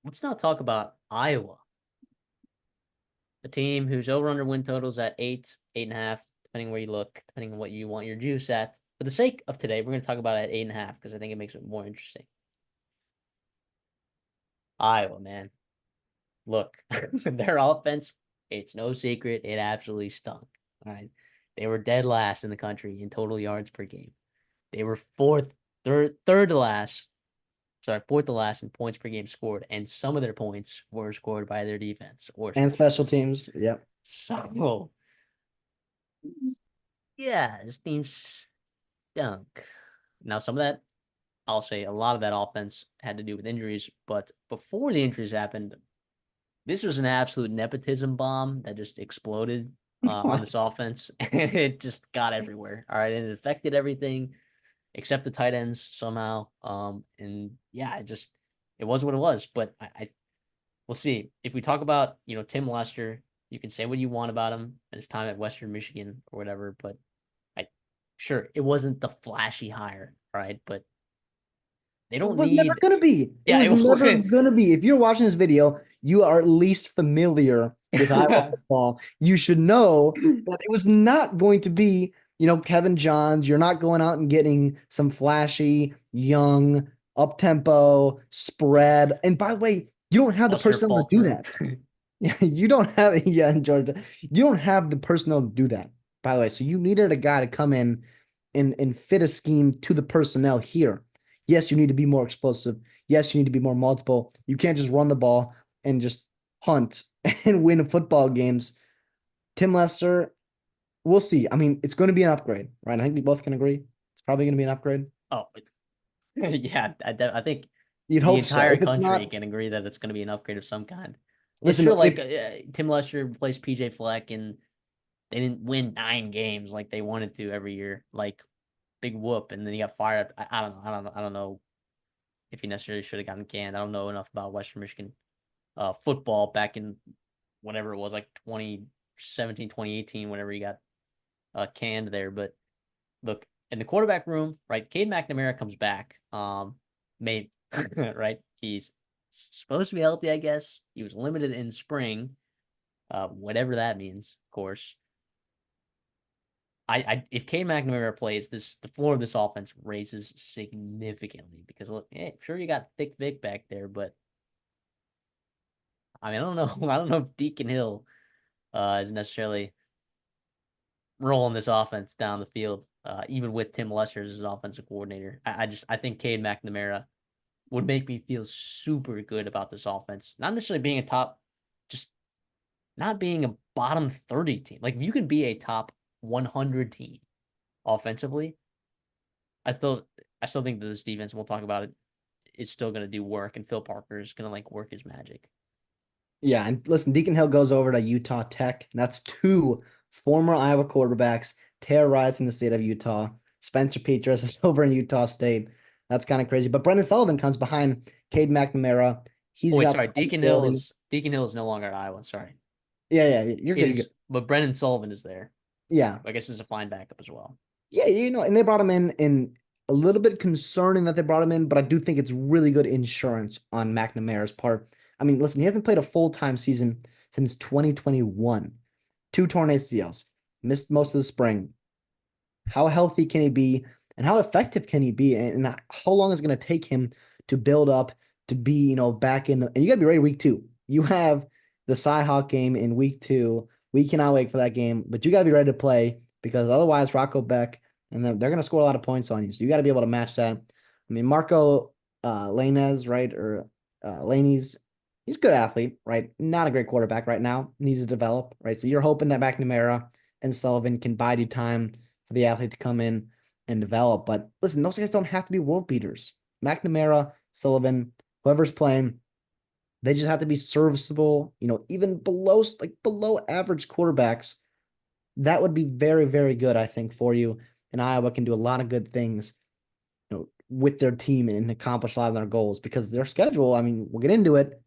let's now talk about Iowa, a team whose over/under win totals at 8.5, depending where you look, depending on what you want your juice at. For the sake of today, we're going to talk about it at 8.5 because I think it makes it more interesting. Iowa, man, look, their offense, it's no secret, it absolutely stunk. All right, they were dead last in the country in total yards per game. They were third to last. Sorry, fourth to last in points per game scored, and some of their points were scored by their defense or And special special teams. teams. Yep. So, yeah, this team stunk. Now, some of that, I'll say a lot of that offense had to do with injuries, but before the injuries happened, this was an absolute nepotism bomb that just exploded on this offense, and it just got everywhere. All right, and it affected everything except the tight ends somehow. And yeah, it was what it was. But I we'll see. If we talk about, Tim Lester, you can say what you want about him and his time at Western Michigan or whatever, but I sure it wasn't the flashy hire, right? But they It don't was never need going to be. It yeah, was it never wasn't going to be. If you're watching this video, you are at least familiar with Iowa football. You should know that it was not going to be, Kevin Johns. You're not going out and getting some flashy, young, up-tempo spread. And by the way, you don't have the Buster personnel to do Faulkner. that. Yeah, you don't have, yeah, in Georgia, you don't have the personnel to do that, by the way. So you needed a guy to come in and fit a scheme to the personnel here. Yes, you need to be more explosive. Yes, you need to be more multiple. You can't just run the ball and just punt and win football games. Tim Lester, we'll see. I mean, it's going to be an upgrade, right? I think we both can agree. It's probably going to be an upgrade. Oh, yeah, I think You'd the hope so. entire If it's country not, can agree that it's going to be an upgrade of some kind. It's listen, sure like if Tim Lester replaced PJ Fleck and they didn't win 9 games like they wanted to every year. Like big whoop, and then he got fired. I don't know. I don't know if he necessarily should have gotten canned. I don't know enough about Western Michigan football back in whatever it was, like 2017, 2018, whenever he got canned there. But look, in the quarterback room, right? Cade McNamara comes back. Maybe right. He's supposed to be healthy, I guess. He was limited in spring, whatever that means, of course. If Cade McNamara plays, the floor of this offense raises significantly because look, hey, sure you got thick Vic back there, but I mean I don't know I don't know if Deacon Hill is necessarily rolling this offense down the field, even with Tim Lester as his offensive coordinator. I think Cade McNamara would make me feel super good about this offense, not necessarily being a top, just not being a bottom 30 team. Like if you can be a top 100 team offensively, I still I still think that this defense, we'll talk about it, is still going to do work, and Phil Parker is going to like work his magic. yeah, and listen, Deacon Hill goes over to Utah Tech, and that's two former Iowa quarterbacks terrorizing the state of Utah. Spencer Petras is over in Utah State. That's kind of crazy. But Brendan Sullivan comes behind Cade McNamara. Oh, He's wait, got sorry, some ability. Deacon Hill is no longer at Iowa. Sorry, Yeah, yeah, you're it good. You're good. is, but Brendan Sullivan is there. Yeah, I guess is a fine backup as well. yeah, and they brought him in, and a little bit concerning that they brought him in, but I do think it's really good insurance on McNamara's part. I mean, listen, he hasn't played a full-time season since 2021. Two torn ACLs, missed most of the spring. How healthy can he be, and how effective can he be, and how long is it going to take him to build up to be, back in? And you got to be ready week 2. You have the Cy-Hawk game in week 2. We cannot wait for that game, but you got to be ready to play because otherwise, Rocco Beck and they're going to score a lot of points on you. So you got to be able to match that. I mean, Marco Lainez, right, or Laney's, he's a good athlete, right? Not a great quarterback right now. Needs to develop, right? So you're hoping that McNamara and Sullivan can bide you time for the athlete to come in and develop. But listen, those guys don't have to be world beaters. McNamara, Sullivan, whoever's playing, they just have to be serviceable, even below average quarterbacks. That would be very, very good, I think, for you. And Iowa can do a lot of good things, with their team and accomplish a lot of their goals because their schedule, I mean, we'll get into it.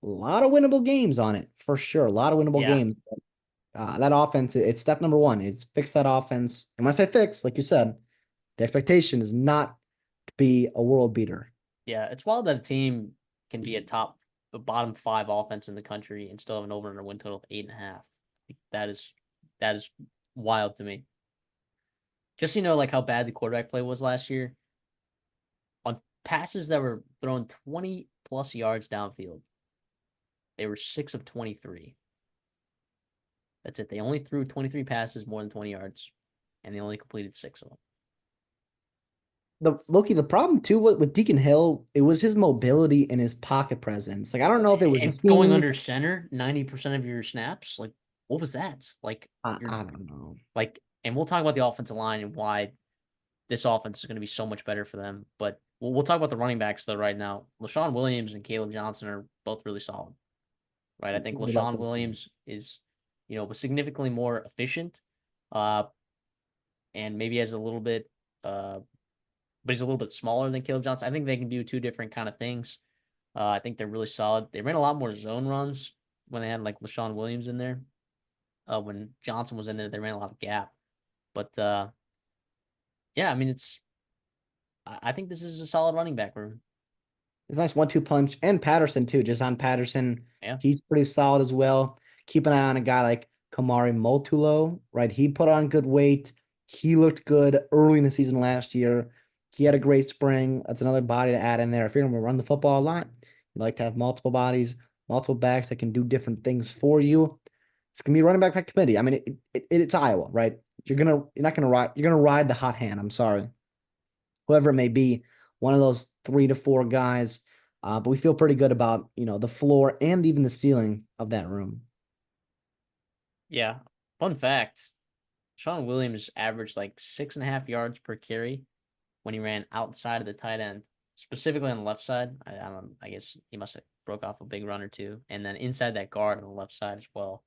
A lot of winnable games on it for sure. A lot of winnable Yeah, games. That offense, it's step number one. Is fix that offense. And when I say fix, like you said, the expectation is not to be a world beater. yeah. It's wild that a team can be a bottom 5 offense in the country and still have an over under win total of 8.5. That is wild to me. Just like how bad the quarterback play was last year on passes that were thrown 20 plus yards downfield. They were 6 of 23. That's it. They only threw 23 passes more than 20 yards, and they only completed 6 of them. The problem too with Deacon Hill, it was his mobility and his pocket presence. Like I don't know if it was a And going scheme. under center 90% of your snaps, like what was that? Like you're I don't know. like, and we'll talk about the offensive line and why this offense is going to be so much better for them. But we'll talk about the running backs though right now. LaShawn Williams and Caleb Johnson are both really solid, right? I think What about LaShawn those guys? Williams is, was significantly more efficient, and maybe has a little bit, but he's a little bit smaller than Caleb Johnson. I think they can do two different kind of things. I think they're really solid. They ran a lot more zone runs when they had like LaShawn Williams in there. When Johnson was in there, they ran a lot of gap. But yeah, I mean, I think this is a solid running back room. It's a nice 1-2 punch. And Patterson too. Just on Patterson. Yeah. He's pretty solid as well. Keep an eye on a guy like Kamari Motulo, right? He put on good weight. He looked good early in the season last year. He had a great spring. That's another body to add in there. If you're going to run the football a lot, you like to have multiple bodies, multiple backs that can do different things for you. It's gonna be a running back by committee. I mean, it's Iowa, right? You're gonna ride the hot hand. I'm sorry, whoever it may be, one of those 3 to 4 guys. But we feel pretty good about the floor and even the ceiling of that room. Yeah. Fun fact: Sean Williams averaged like 6.5 yards per carry when he ran outside of the tight end, specifically on the left side. I don't. I guess he must have broke off a big run or two, and then inside that guard on the left side as well.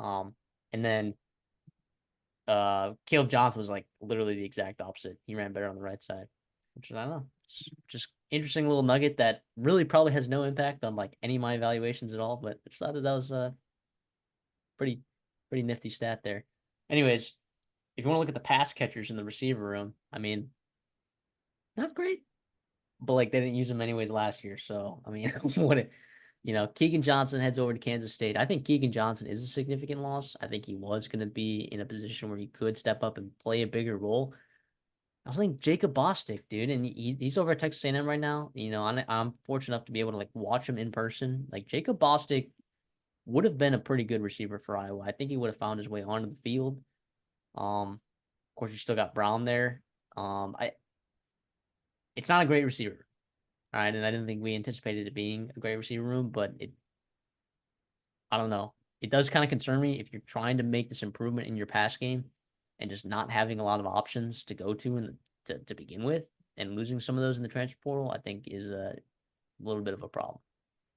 And then Caleb Johnson was like literally the exact opposite. He ran better on the right side, which is I don't know, just interesting little nugget that really probably has no impact on like any of my evaluations at all. But I just thought that was a pretty pretty nifty stat there. Anyways, if you want to look at the pass catchers in the receiver room, I mean, not great, but like they didn't use them anyways last year. So I mean, Keegan Johnson heads over to Kansas State. I think Keegan Johnson is a significant loss. I think he was going to be in a position where he could step up and play a bigger role. I was thinking Jacob Bostic, dude, and he's over at Texas A&M right now. I'm fortunate enough to be able to like watch him in person. Like Jacob Bostic would have been a pretty good receiver for Iowa. I think he would have found his way onto the field. Of course, you still got Brown there. It's not a great receiver. All right, and I didn't think we anticipated it being a great receiver room, but I don't know. It does kind of concern me if you're trying to make this improvement in your pass game and just not having a lot of options to go to to begin with, and losing some of those in the transfer portal, I think is a little bit of a problem.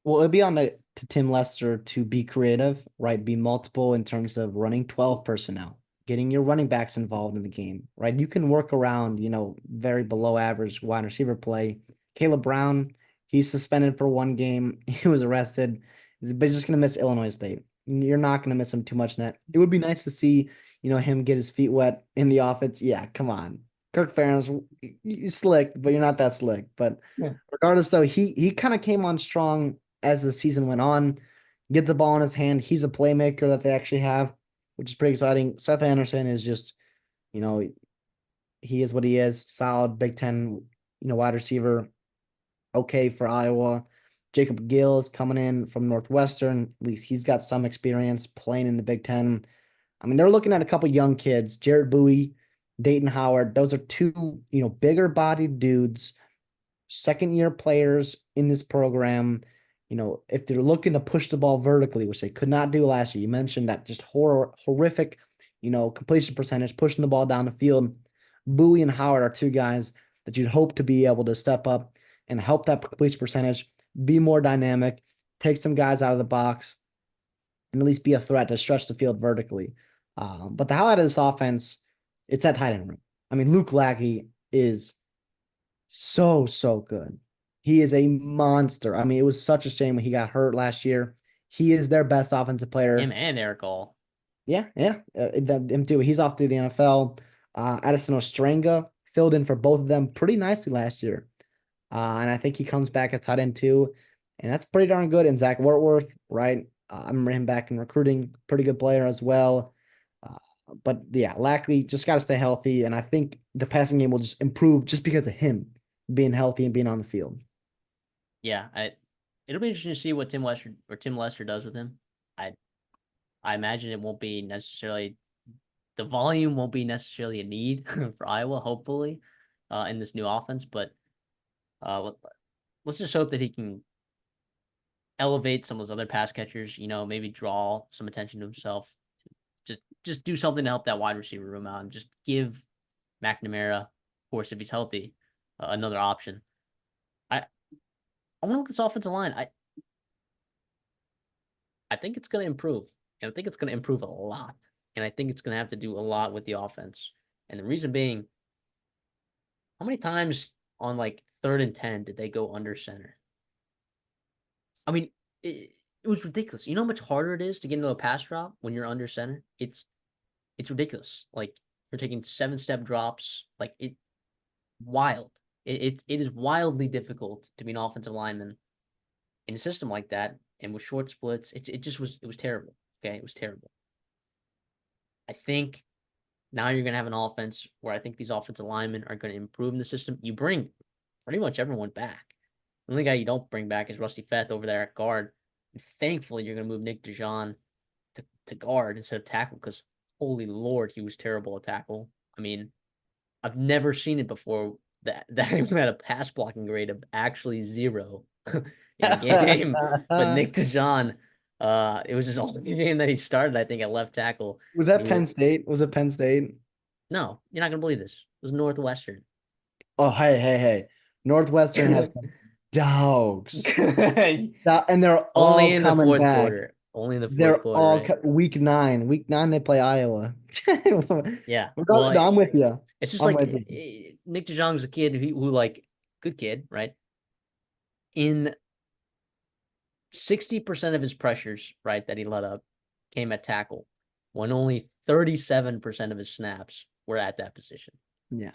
Well, it'd be on to Tim Lester to be creative, right? Be multiple in terms of running 12 personnel, getting your running backs involved in the game, right? You can work around, very below average wide receiver play. Caleb Brown, he's suspended for 1 game. He was arrested, but he's just going to miss Illinois State. You're not going to miss him too much in that. It would be nice to see, him get his feet wet in the offense. Yeah, come on. Kirk Ferentz, you slick, but you're not that slick. But Yeah. regardless, though, he kind of came on strong as the season went on. Get the ball in his hand. He's a playmaker that they actually have, which is pretty exciting. Seth Anderson is just, he is what he is. Solid Big Ten, wide receiver. Okay for Iowa. Jacob Gill is coming in from Northwestern. At least he's got some experience playing in the Big Ten. I mean, they're looking at a couple young kids, Jarrett Bowie, Dayton Howard. Those are two, bigger bodied dudes, second-year players in this program. If they're looking to push the ball vertically, which they could not do last year, you mentioned that just horrific, completion percentage, pushing the ball down the field. Bowie and Howard are two guys that you'd hope to be able to step up and help that completion percentage be more dynamic, take some guys out of the box, and at least be a threat to stretch the field vertically. But the highlight of this offense, it's that tight end room. I mean, Luke Lackey is so good. He is a monster. I mean, it was such a shame when he got hurt last year. He is their best offensive player. Him and Eric All. Yeah. Him too. He's off to the NFL. Addison Ostrenga filled in for both of them pretty nicely last year. And I think he comes back at tight end too. and that's pretty darn good. And Zach Wortworth, right? I remember him back in recruiting, pretty good player as well. Uh, but yeah, Lackley just got to stay healthy, and I think the passing game will just improve just because of him being healthy and being on the field. Yeah, it'll be interesting to see what Tim Lester does with him. I I imagine it won't be necessarily the volume won't be necessarily a need for Iowa, hopefully, in this new offense. But uh, let's just hope that he can elevate some of those other pass catchers. Maybe draw some attention to himself. Just do something to help that wide receiver room out, and just give McNamara, of course, if he's healthy, another option. I I want to look at this offensive line. I think it's going to improve, and I think it's going to improve a lot, and I think it's going to have to do a lot with the offense. And the reason being, how many times on like 3rd and 10 did they go under center? I mean, it was ridiculous. You know how much harder it is to get into a pass drop when you're under center? It's ridiculous. Like you're taking 7-step drops. Like wild. It is wildly difficult to be an offensive lineman in a system like that, and with short splits. It was terrible. Okay, it was terrible. I think now you're going to have an offense where I think these offensive linemen are going to improve in the system. You bring pretty much everyone back. The only guy you don't bring back is Rusty Feth over there at guard. And thankfully, you're going to move Nick DeJean to guard instead of tackle because, holy Lord, he was terrible at tackle. I mean, I've never seen it before that he had a pass blocking grade of actually 0 in a game. But Nick DeJean, it was his only game that he started, I think, at left tackle. Was And that Penn State? Was it Penn State? no, you're not gonna believe this. It was Northwestern. Oh, hey, hey, hey. Northwestern has some dogs. And they're Only all in the coming fourth back. quarter. Only in the fourth They're quarter, all right? week 9. Week 9 they play Iowa. Yeah. No, Well, no, I'm with you. it's just I'm like with you. Nick DeJong's a kid who like good kid, right? In 60% of his pressures, right, that he let up came at tackle, when only 37% of his snaps were at that position. Yeah.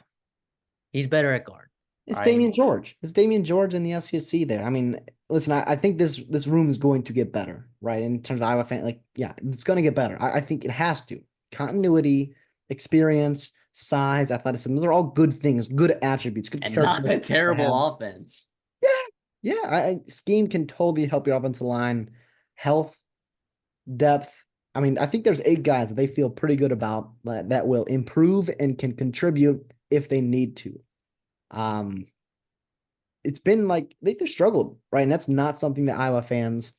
He's better at guard. All It's right. Damian George. It's Damian George in the SEC there. I mean, listen, I think this room is going to get better, right? In terms of Iowa fan, like, yeah, it's going to get better. I think it has to. Continuity, experience, size, athleticism, those are all good things, good attributes, good And not a characteristics to have. terrible offense. Yeah, yeah. Scheme can totally help your offensive line. Health, depth. I mean, I think there's 8 guys that they feel pretty good about that will improve and can contribute if they need to. Um, it's been like they've struggled, right? And that's not something that Iowa fans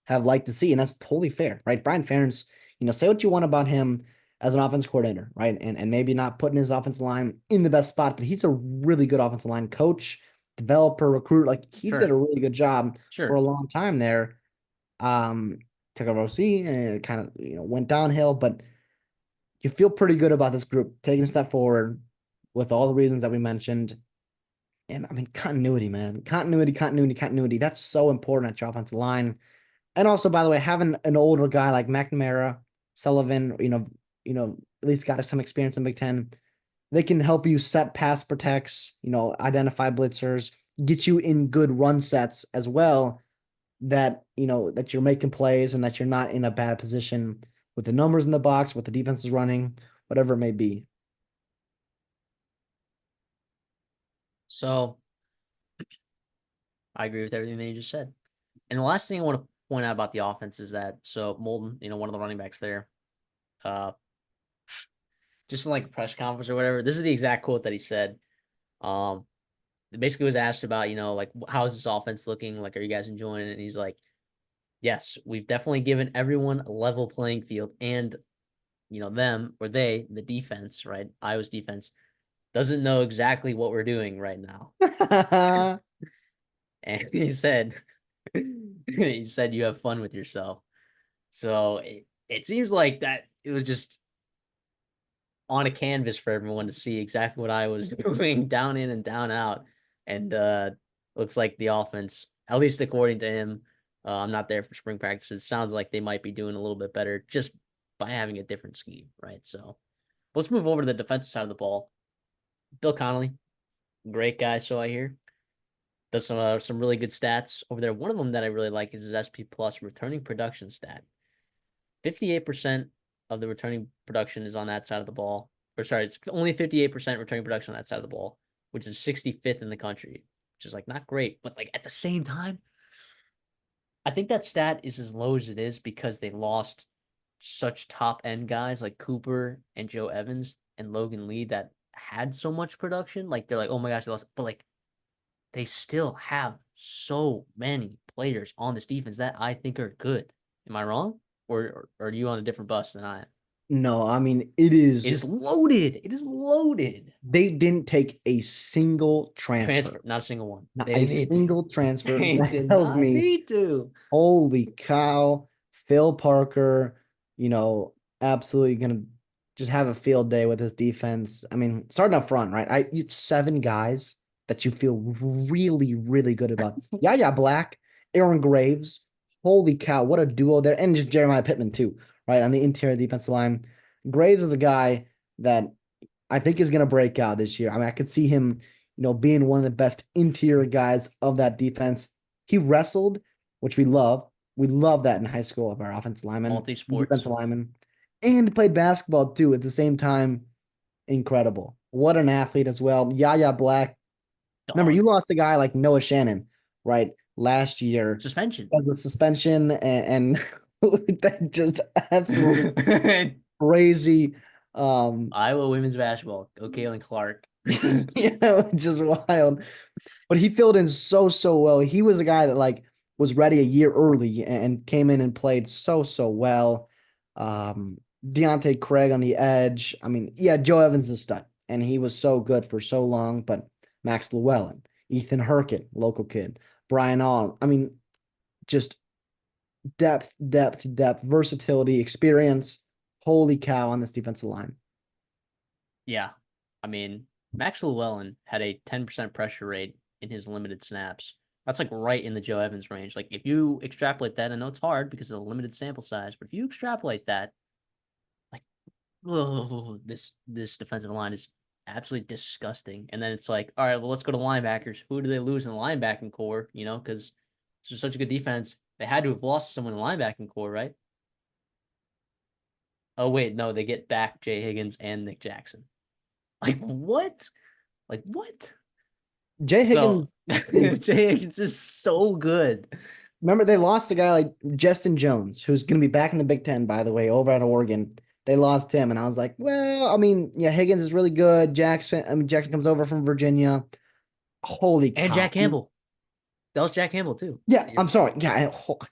have liked to see, and that's totally fair, right? Brian Ferentz, say what you want about him as an offense coordinator, right? And maybe not putting his offensive line in the best spot, but he's a really good offensive line coach, developer, recruiter. Like he did a Sure. really good job for a Sure. long time there. Took a OC and it kind of went downhill, but you feel pretty good about this group taking a step forward with all the reasons that we mentioned. And I mean, continuity, man. Continuity, continuity, continuity. That's so important at your offensive line. And also, by the way, having an older guy like McNamara, Sullivan, at least got some experience in Big Ten. They can help you set pass protects, identify blitzers, get you in good run sets as well. That you're making plays and that you're not in a bad position with the numbers in the box, with the defense is running, whatever it may be. So I agree with everything that you just said. And the last thing I want to point out about the offense is that Molden, one of the running backs there, uh, just in like a press conference or whatever, this is the exact quote that he said. Um, basically was asked about, like how is this offense looking? Like, are you guys enjoying it? And he's like, yes, we've definitely given everyone a level playing field, and them or the defense, right? Iowa's defense doesn't know exactly what we're doing right now. And he said you have fun with yourself. So it seems like that it was just on a canvas for everyone to see exactly what I was doing down in and down out. And looks like the offense, at least according to him, I'm not there for spring practices. Sounds like they might be doing a little bit better just by having a different scheme, right? So let's move over to the defensive side of the ball. Bill Connolly, great guy, so I hear. Does some really good stats over there. One of them that I really like is his SP plus returning production stat. 58% of the returning production is on that side of the ball. Or sorry, it's only 58% returning production on that side of the ball, which is 65th in the country, which is like not great, but like at the same time, I think that stat is as low as it is because they lost such top end guys like Cooper and Joe Evans and Logan Lee that had so much production. Like they're like, oh my gosh, they lost, but like they still have so many players on this defense that I think are good. Am I wrong? Or are you on a different bus than I am? No, I mean it It is. is loaded. It is loaded. They didn't take a single transfer, Transfer, not a single one. not They a didn't need to. single transfer. They That did tells not me, need to. holy cow, Phil Parker, you know, absolutely gonna just have a field day with his defense. I mean, starting up front, right? It's 7 guys that you feel really, really good about. Yeah, Black, Aaron Graves. Holy cow, what a duo there. And just Jeremiah Pittman, too, right? On the interior defensive line. Graves is a guy that I think is going to break out this year. I mean, I could see him, being one of the best interior guys of that defense. He wrestled, which we love. We love that in high school of our offensive linemen, Multi sports. defensive linemen, and he played basketball too at the same time. Incredible. What an athlete as well. Yaya Black. Remember, you Dog. lost a guy like Noah Shannon, right? Last year Suspension. as a suspension and that just absolutely crazy. Iowa women's basketball. Go Kaylin Clark. Just wild. But he filled in so well. He was a guy that like was ready a year early and came in and played so well. Deontay Craig on the edge. I mean, yeah, Joe Evans is a stud, and he was so good for so long. But Max Llewellyn, Ethan Herkin, local kid, Brian All. I mean, just depth, versatility, experience. Holy cow on this defensive line. Yeah. I mean, Max Llewellyn had a 10% pressure rate in his limited snaps. That's like right in the Joe Evans range. Like if you extrapolate that, I know it's hard because of a limited sample size, but if you extrapolate that, like, oh, this defensive line is absolutely disgusting. And then it's like, all right, well, let's go to linebackers. Who do they lose in the linebacking core? Because this is such a good defense. They had to have lost someone in the linebacking core, right? Oh wait, no, they get back Jay Higgins and Nick Jackson. Like what? Like what? Jay So Higgins is Jay Higgins is so good. Remember, they lost a guy like Justin Jones, who's going to be back in the Big Ten, by the way, over at Oregon. They lost him, and I was like, well, I mean, yeah, Higgins is really good. Jackson comes over from Virginia. Holy And cow. Jack Campbell. That was Jack Campbell too. Yeah, I'm sorry. Yeah, I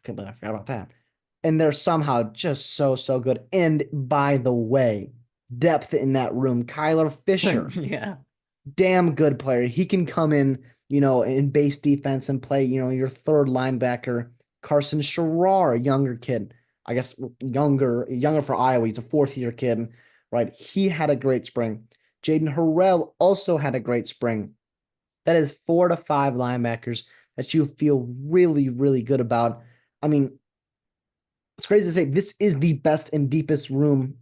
can't believe I forgot about that. And they're somehow just so good. And by the way, depth in that room. Kyler Fisher, Yeah. damn good player. He can come in base defense and play, your third linebacker. Carson Sherrar, a younger kid. I guess younger for Iowa. He's a fourth-year kid, right? He had a great spring. Jaden Harrell also had a great spring. That is 4 to 5 linebackers that you feel really, really good about. I mean, it's crazy to say this is the best and deepest room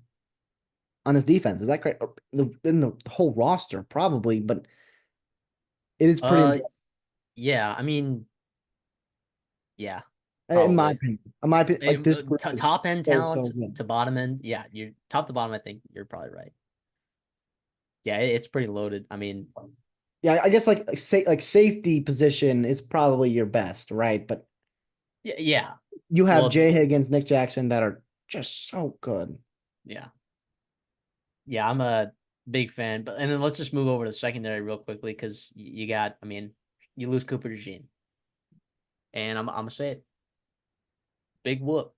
on his defense. Is that correct? In the whole roster, probably, but it is pretty Uh impressive. yeah, I mean, yeah, In my probably. opinion. Like this group is Top end so talent good. to bottom end. Yeah, you top to bottom, I think you're probably right. Yeah, it's pretty loaded. I mean, Yeah, I guess like safety position is probably your best, right? But yeah. you have Well, Jay Higgins, Nick Jackson that are just so good. yeah. Yeah, I'm a big fan. But and then let's just move over to the secondary real quickly because you got, I mean, you lose Cooper DeJean. And I'm gonna say it. Big whoop.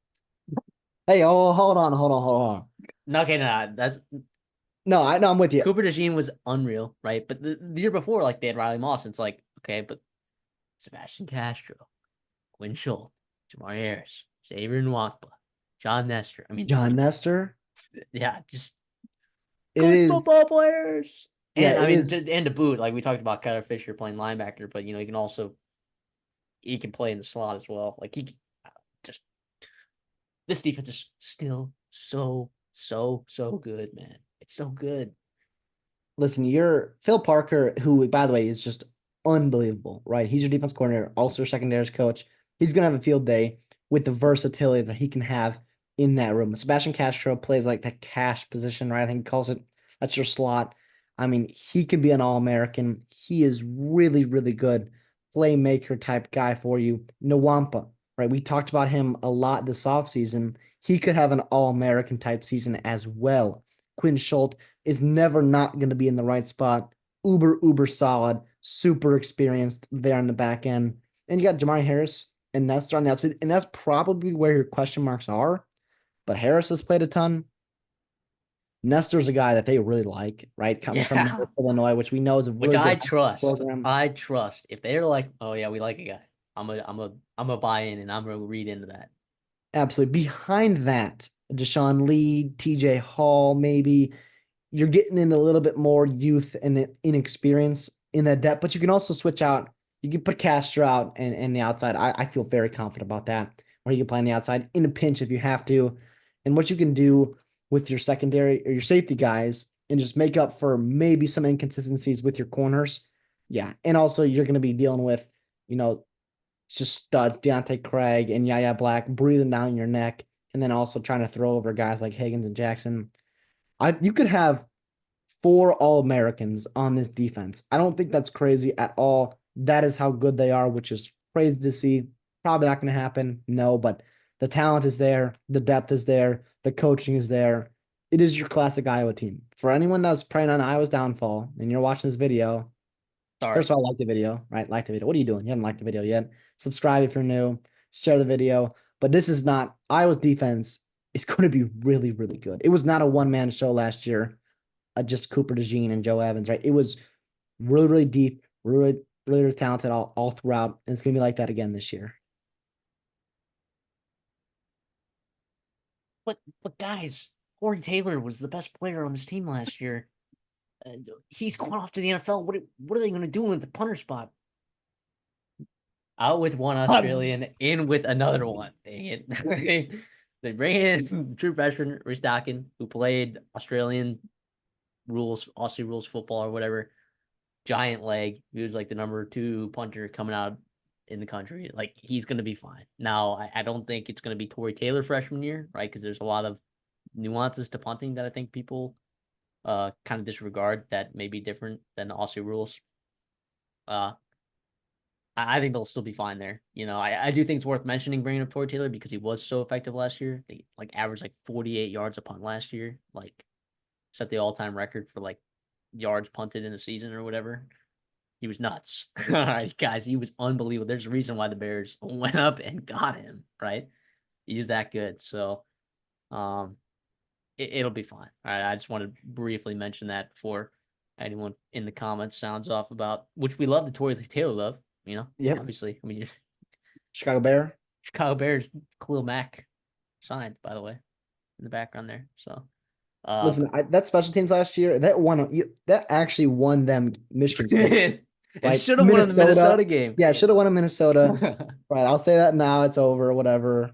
Hey, oh, hold on. No, okay, no, that's No, I know I'm with you. Cooper DeJean was unreal, right? But the year before, like they had Riley Moss. And it's like, okay, but Sebastian Castro, Quinn Schultz, Jamari Harris, Xavier Nwakpa, John Nestor. I mean, John Nestor. yeah, just It good is, football players. yeah, And I it mean, is. and to boot, like we talked about Kyler Fisher playing linebacker, but he can play in the slot as well. Like he just this defense is still so good, man. It's so good. Listen, you're Phil Parker, who, by the way, is just unbelievable, right? He's your defense coordinator, also your secondaries coach. He's gonna have a field day with the versatility that he can have in that room. Sebastian Castro plays like the cash position, right? I think he calls it. That's your slot. I mean, he could be an All-American. He is really, really good playmaker type guy for you. Nwampa, right? We talked about him a lot this offseason. He could have an All-American type season as well. Quinn Schultz is never not going to be in the right spot. Uber solid, super experienced there on the back end. And you got Jamari Harris and Nestor on the outside, and that's probably where your question marks are. But Harris has played a ton. Nestor's a guy that they really like, right? Coming from Yeah. North Illinois, which we know is a Which really I good trust. program. I trust. If they're like, oh yeah, we like a guy, I'm a buy in and I'm gonna read into that. Absolutely. Behind that, Deshaun Lee, TJ Hall, maybe you're getting in a little bit more youth and inexperience in that depth, but you can also switch out. You can put Castro out and the outside. I feel very confident about that. Or you can play on the outside in a pinch if you have to. And what you can do with your secondary or your safety guys and just make up for maybe some inconsistencies with your corners. Yeah. And also you're going to be dealing with, you know, just studs, Deontay Craig and Yaya Black breathing down your neck. And then also trying to throw over guys like Higgins and Jackson. You could have four All-Americans on this defense. I don't think that's crazy at all. That is how good they are, which is crazy to see. Probably not going to happen. No, but the talent is there. The depth is there. The coaching is there. It is your classic Iowa team. For anyone that's preying on Iowa's downfall and you're watching this video, Sorry. first of all, like the video, right? Like the video. What are you doing? You haven't liked the video yet. Subscribe if you're new. Share the video. But this is not Iowa's defense is going to be really, really good. It was not a one-man show last year. Just Cooper DeJean and Joe Evans, right? It was really, really deep, really, really, really talented all throughout. And it's going to be like that again this year. But guys, Corey Taylor was the best player on this team last year. He's going off to the NFL. What are they going to do with the punter spot? Out with one Australian, in with another one. Dang it. They bring in true freshman Ristakin, who played Australian rules, Aussie rules football or whatever. Giant leg. He was like the number 2 punter coming out in the country. Like, he's going to be fine. Now, I don't think it's going to be Tory Taylor freshman year, right? Because there's a lot of nuances to punting that I think people kind of disregard that may be different than the Aussie rules. Uh, I think they'll still be fine there. I do think it's worth mentioning bringing up Tory Taylor because he was so effective last year. They like averaged like 48 yards a punt last year, like set the all-time record for like yards punted in a season or whatever. He was nuts. All right, guys, he was unbelievable. There's a reason why the Bears went up and got him, right? He's that good. So, um, it'll be fine. All right, I just want to briefly mention that before anyone in the comments sounds off about which we love the Tory Taylor love. Yep. Obviously. I mean, Chicago Bear. Chicago Bears, Khalil Mack signed, by the way, in the background there. So, Listen, that special teams last year, that actually won them Michigan State, and right? should have won in the Minnesota. Minnesota game. Yeah, should have won in Minnesota. Right. I'll say that now. It's over, whatever.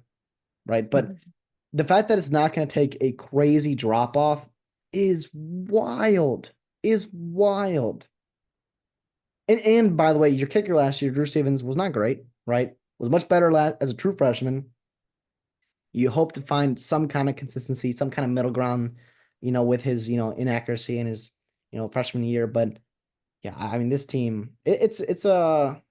Right. But the fact that it's not going to take a crazy drop off is wild. Is wild. And by the way, your kicker last year, Drew Stevens, was not great, right? Was much better as a true freshman. You hope to find some kind of consistency, some kind of middle ground, with his, inaccuracy in his, freshman year. But yeah, I mean, this team, it's gonna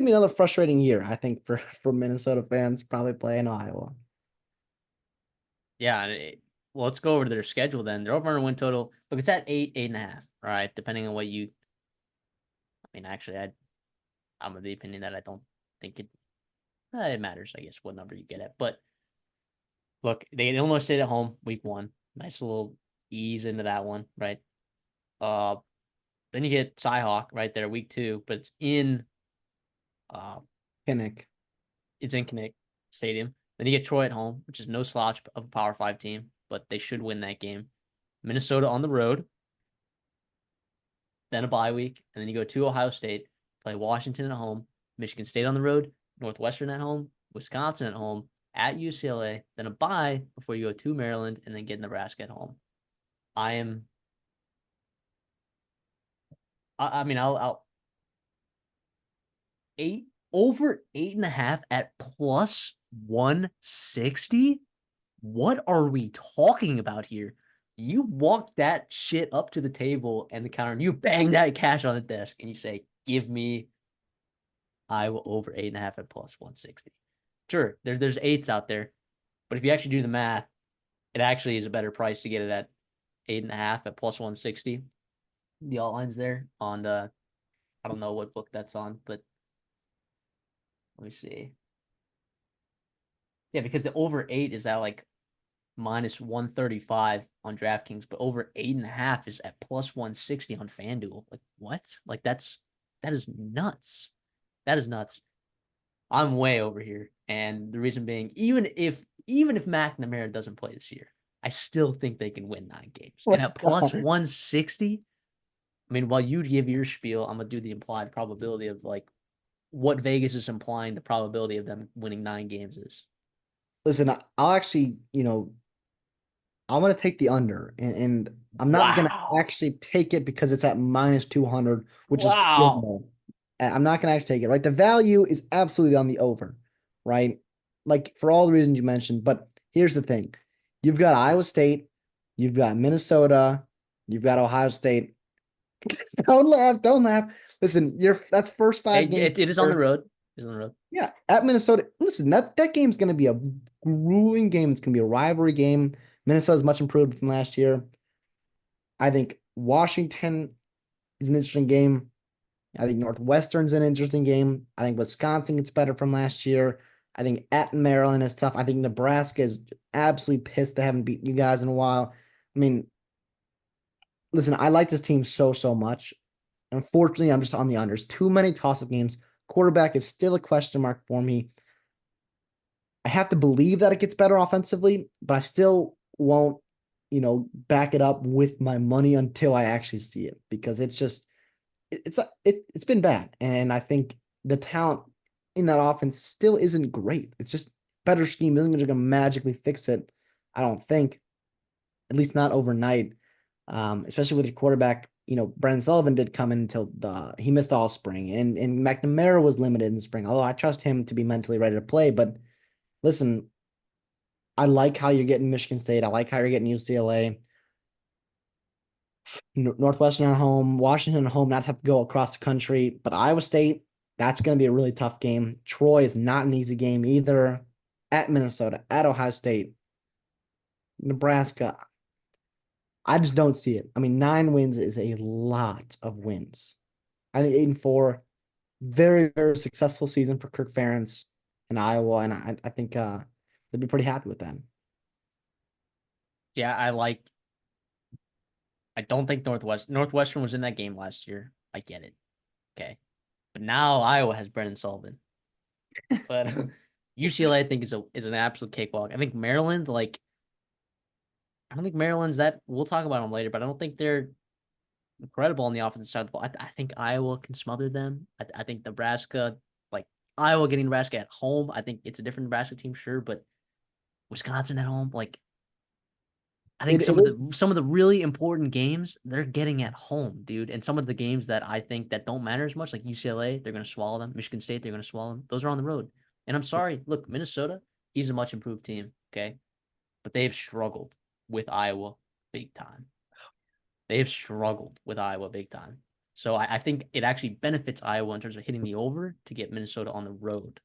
be another frustrating year, I think, for Minnesota fans probably playing Iowa. Yeah. Well, let's go over to their schedule then. Their over win total. Look, it's at 8.5. All right, depending on what you. I mean, actually, I'm of the opinion that I don't think it matters. I guess what number you get at, but look, they Illinois State at home week 1. Nice little ease into that one, right? Uh, then you get Cyhawk right there week 2, but uh Kinnick. it's in Kinnick Stadium. Then you get Troy at home, which is no slouch of a Power 5 team, but they should win that game. Minnesota on the road, then a bye week, and then you go to Ohio State, play Washington at home, Michigan State on the road, Northwestern at home, Wisconsin at home, at UCLA, then a bye before you go to Maryland, and then get Nebraska at home. I am. I mean, I'll over 8.5 at plus 160. What are we talking about here? You walk that shit up to the table and the counter, and you bang that cash on the desk, and you say, "Give me Iowa over 8.5 at plus 160." Sure, there's eights out there, but if you actually do the math, it actually is a better price to get it at 8.5 at plus 160. The alt lines there on I don't know what book that's on, but let me see. Yeah, because the over 8 is at like minus 135 on DraftKings, but over 8.5 is at plus 160 on FanDuel. Like what? Like that is nuts. That is nuts. I'm way over here. And the reason being, even if McNamara doesn't play this year, I still think they can win 9 games. And at plus 160, I mean, while you give your spiel, I'm gonna do the implied probability of like what Vegas is implying the probability of them winning 9 games is. Listen, I'll actually, I'm gonna take the under, and I'm not gonna Wow. actually take it because it's at minus 200, which is Wow. criminal. I'm not gonna actually take it, right? The value is absolutely on the over, right? Like for all the reasons you mentioned. But here's the thing: you've got Iowa State, you've got Minnesota, you've got Ohio State. Don't laugh, don't laugh. Listen, that's first 5 games. It is on the road. It is on the road. Yeah, at Minnesota. Listen, that game's going to be a grueling game. It's going to be a rivalry game. Minnesota's much improved from last year. I think Washington is an interesting game. I think Northwestern's an interesting game. I think Wisconsin gets better from last year. I think at Maryland is tough. I think Nebraska is absolutely pissed they haven't beaten you guys in a while. I mean, listen, I like this team so much. Unfortunately, I'm just on the unders. Too many toss-up games. Quarterback is still a question mark for me. I have to believe that it gets better offensively, but I still won't, back it up with my money until I actually see it because it's been bad, and I think the talent in that offense still isn't great. It's just better scheme isn't going to magically fix it. I don't think, at least not overnight. Especially with your quarterback. Brendan Sullivan did come in until he missed all spring, and McNamara was limited in the spring. Although I trust him to be mentally ready to play, but listen, I like how you're getting Michigan State. I like how you're getting UCLA. Northwestern at home, Washington at home, not have to go across the country. But Iowa State, that's going to be a really tough game. Troy is not an easy game either. At Minnesota, at Ohio State, Nebraska. I just don't see it. I mean, 9 wins is a lot of wins. I think 8-4, very, very successful season for Kirk Ferentz in Iowa, and I think they'd be pretty happy with that. Yeah, I don't think Northwestern was in that game last year. I get it. Okay. But now Iowa has Brendan Sullivan. But UCLA I think is an absolute cakewalk. I think Maryland, like I don't think Maryland's that we'll talk about them later, but I don't think they're incredible on the offensive side of the ball. I think Iowa can smother them. I think Nebraska, like Iowa getting Nebraska at home, I think it's a different Nebraska team, sure, but Wisconsin at home, like I think It is. some of the really important games they're getting at home, dude. And some of the games that I think that don't matter as much, like UCLA, they're gonna swallow them. Michigan State, they're gonna swallow them. Those are on the road. And I'm sorry, look, Minnesota, he's a much improved team, okay, but they've struggled with Iowa big time. They have struggled with Iowa big time. So I think it actually benefits Iowa in terms of hitting the over to get Minnesota on the road,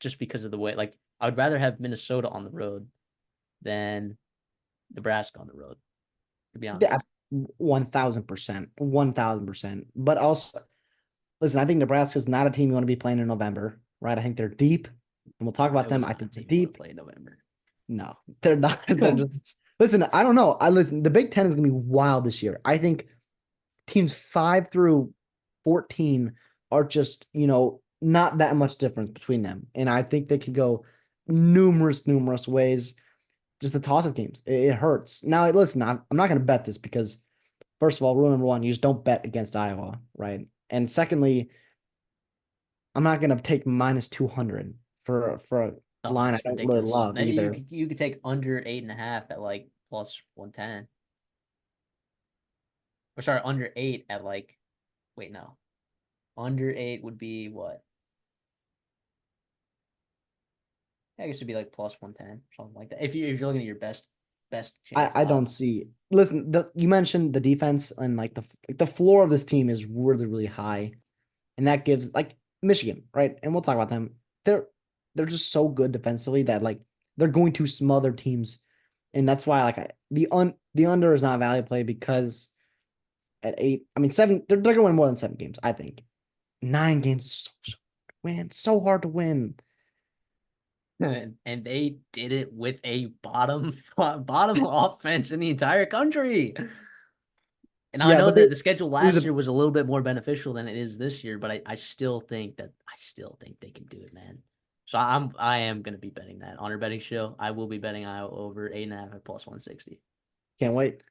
just because of the way. Like I would rather have Minnesota on the road than Nebraska on the road, to be Yeah, honest. 1,000%, 1,000%. But also, listen, I think Nebraska's not a team you want to be playing in November, right? I think they're deep, and we'll talk about them. Iowa's I not a think they're team you want to deep. play in November. No, they're not. They're just, listen, I don't know. I listen. The Big Ten is gonna be wild this year. I think teams 5 through 14 are just, not that much difference between them, and I think they could go numerous ways. Just the toss of games, it hurts. Now, listen, I'm not gonna bet this because first of all, rule number one, you just don't bet against Iowa, right? And secondly, I'm not gonna take minus 200 for a Oh, line I that's don't really ridiculous. love Now either. you could take under 8.5 at like plus 110. Or sorry, under 8 at like wait, no. Under 8 would be what? I guess it'd be like plus 110, something like that. If you're looking at your best chance I don't odds. see. Listen, you mentioned the defense and like the floor of this team is really really high, and that gives like Michigan, right? And we'll talk about them. They're just so good defensively that like they're going to smother teams, and that's why like the under is not a value play because at 8, I mean 7, they're gonna win more than 7 games. I think 9 games is so hard to win. And they did it with a bottom offense in the entire country. And I Yeah, know but that the schedule it was last a year was a little bit more beneficial than it is this year, but I still think they can do it, man. So I am gonna be betting that on our betting show. I will be betting Iowa over 8.5 at plus 160. can't wait.